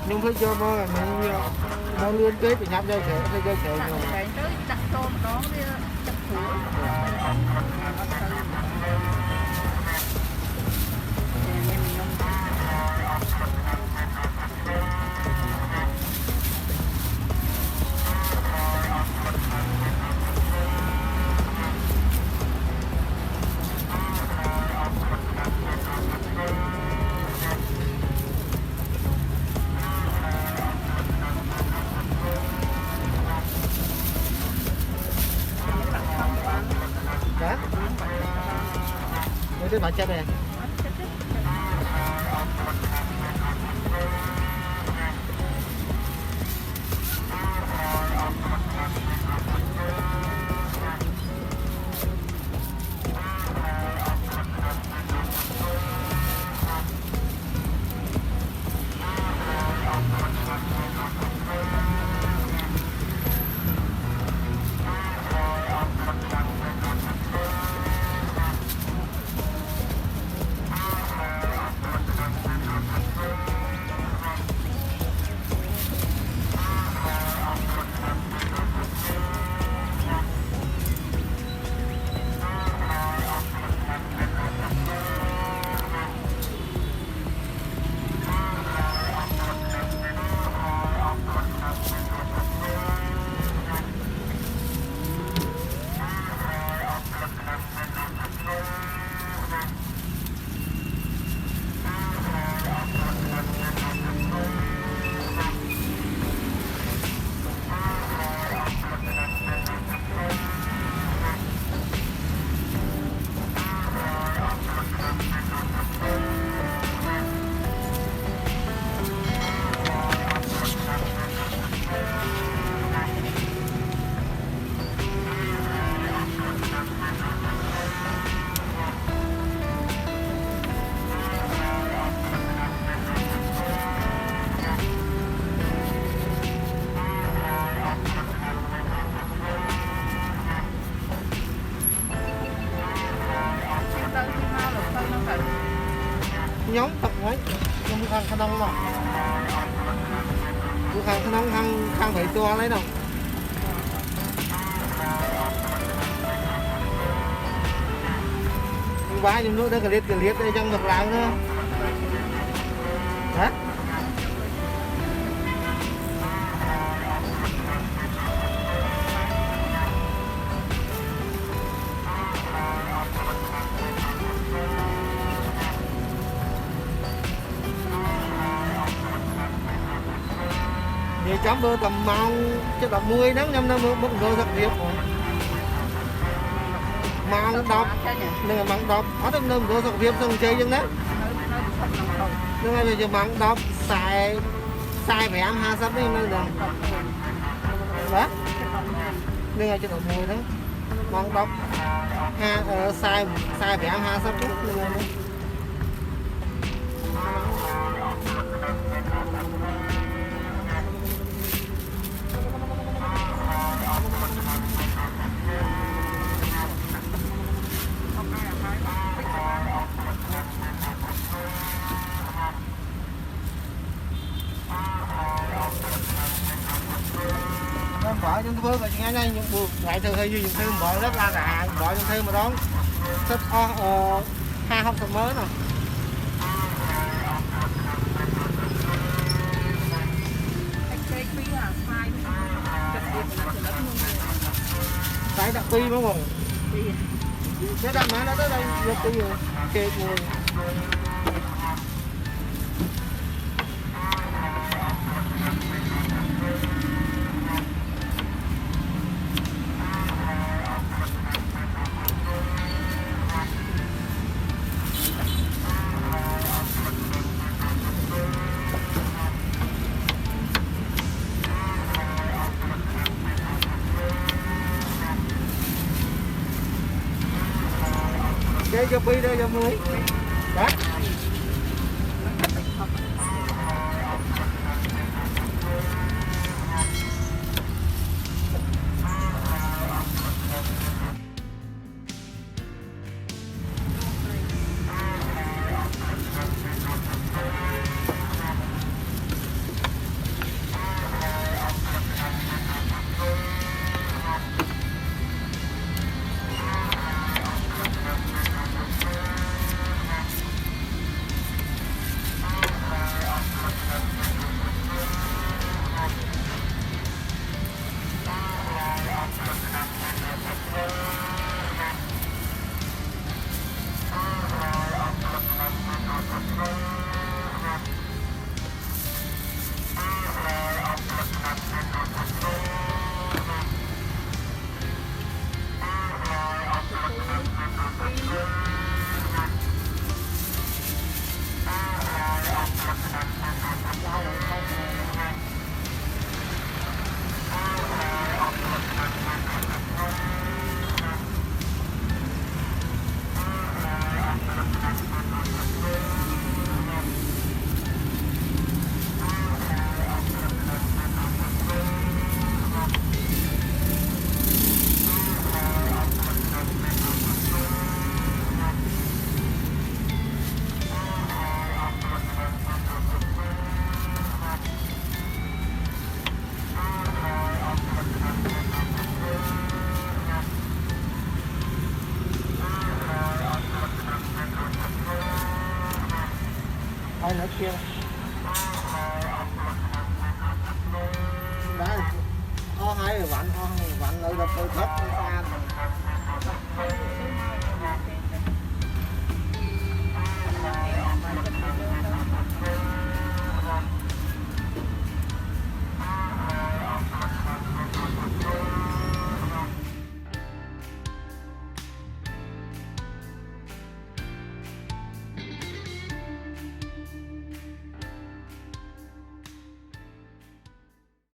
nhưng phải cho nó liên kết với nhau dây chợ Đặt cái tới đặt tôm đó đi chặt thủa. Hả? Đây cái bạch chân này. Nhóm tập mấy không khăn khăn đông đâu, khăn đông khăn phải to lấy đâu, quá trong nước đó cái liệt đây trong ngược lại nữa, hả? Thì chấm bơ tầm màu chứ tầm 10 nắng năm mất rồi thật việc rồi màu đọc nên là mặn đọc ở trong năm rồi thật việc xong chơi chân đó nên là giờ mặn đọc xài về em ha sắp đến nơi rồi đó nên là cho tầm 10 đó mặn đọc ha xài về em ha sắp đến nên là bỏ trong thứ và ngay ngay những buộc ngày thường hay như những thứ bỏ rất là rạ bỏ trong thứ mà đón thích hai học tập mới nè phải đặt pi đúng không? Cái đâm mà nó tới đây nhập pi rồi kê mùi cái cho pi đây cho muối đó Thôi nữa kia. Đó. Hai vặn nơi đập thất xa.